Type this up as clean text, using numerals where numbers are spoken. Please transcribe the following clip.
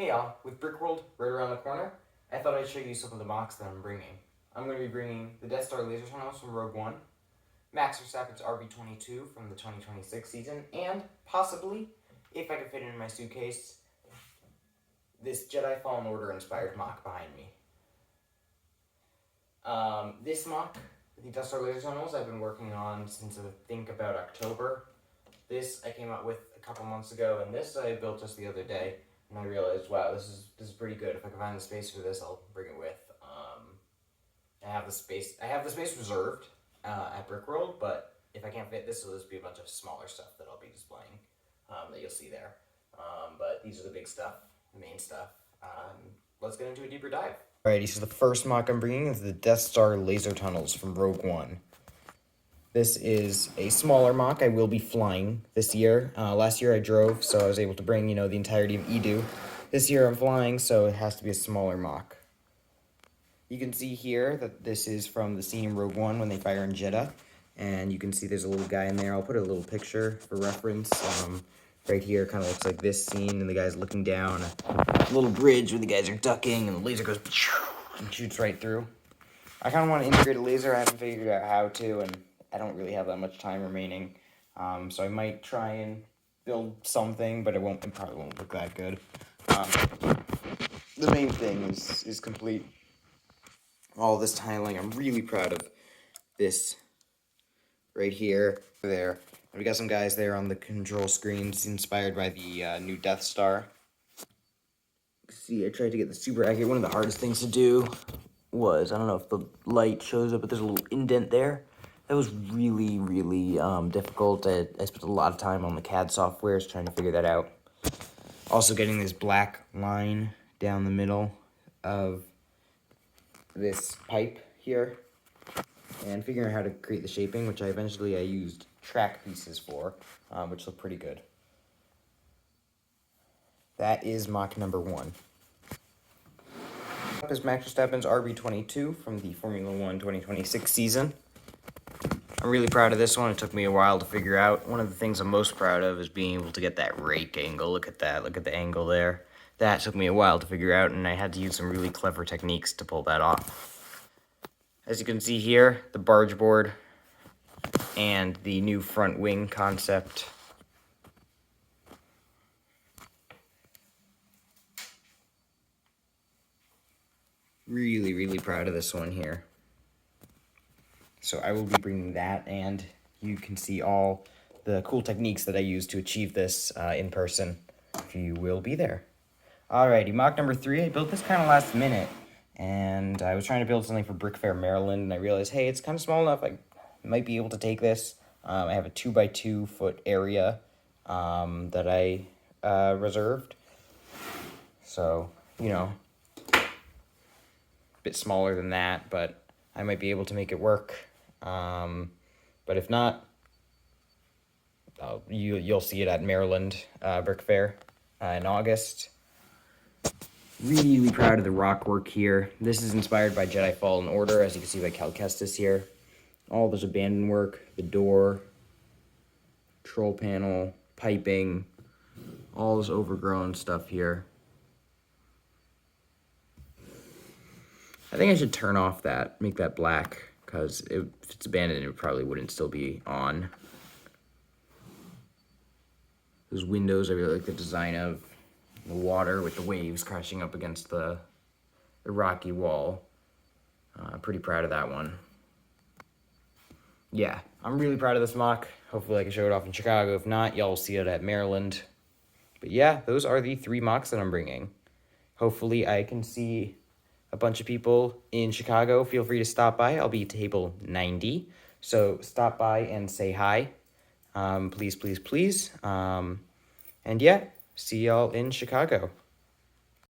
Hey y'all, with BrickWorld right around the corner, I thought I'd show you some of the mocks that I'm bringing. I'm going to be bringing the Death Star laser tunnels from Rogue One, Max Verstappen's RB22 from the 2026 season, and possibly, if I can fit it in my suitcase, this Jedi Fallen Order inspired mock behind me. This mock, the Death Star laser tunnels, I've been working on since I think about October. This I came out with a couple months ago, and this I built just the other day. And I realized, wow, this is pretty good. If I can find the space for this, I'll bring it with. I have the space reserved at BrickWorld, but if I can't fit this, will just be a bunch of smaller stuff that I'll be displaying that you'll see there. But these are the big stuff, the main stuff. Let's get into a deeper dive. Alrighty, so the first mock I'm bringing is the Death Star laser tunnels from Rogue One. This is a smaller mock. I will be flying this year. Last year I drove, so I was able to bring, the entirety of Edu. This year I'm flying, so it has to be a smaller mock. You can see here that this is from the scene in Rogue One when they fire in Jedi. And you can see there's a little guy in there. I'll put a little picture for reference. Right here kind of looks like this scene, and the guy's looking down a little bridge where the guys are ducking, and the laser goes and shoots right through. I kind of want to integrate a laser. I haven't figured out how to, and I don't really have that much time remaining, so I might try and build something, but it probably won't look that good. The main thing is complete. All this tiling, I'm really proud of this right here, there. We got some guys there on the control screens inspired by the new Death Star. See, I tried to get the super accurate. One of the hardest things to do was, I don't know if the light shows up, but there's a little indent there. That was really, really difficult. I spent a lot of time on the CAD softwares trying to figure that out. Also getting this black line down the middle of this pipe here. And figuring out how to create the shaping, which I used track pieces for, which look pretty good. That is mock number 1. This is Max Verstappen's RB22 from the Formula 1 2026 season. I'm really proud of this one. It took me a while to figure out. One of the things I'm most proud of is being able to get that rake angle. Look at that. Look at the angle there. That took me a while to figure out, and I had to use some really clever techniques to pull that off. As you can see here, the barge board and the new front wing concept. Really, really proud of this one here. So I will be bringing that, and you can see all the cool techniques that I use to achieve this in person if you will be there. Alrighty, mock number 3. I built this kind of last minute, and I was trying to build something for Brick Fair, Maryland, and I realized, hey, it's kind of small enough. I might be able to take this. I have a 2x2 foot area that I reserved. So, a bit smaller than that, but I might be able to make it work. But if not, you'll see it at Maryland Brick Fair in August. Really proud of the rock work here. This is inspired by Jedi Fallen Order, as you can see by Cal Kestis here. All this abandoned work, the door, control panel, piping, all this overgrown stuff here. I think I should turn off that, make that black, because if it's abandoned, it probably wouldn't still be on. Those windows, I really like the design of the water with the waves crashing up against the rocky wall. Pretty proud of that one. Yeah, I'm really proud of this mock. Hopefully I can show it off in Chicago. If not, y'all will see it at Maryland. But yeah, those are the 3 mocks that I'm bringing. Hopefully I can see a bunch of people in Chicago. Feel free to stop by. I'll be table 90. So stop by and say hi. Please, please, please. And yeah, see y'all in Chicago.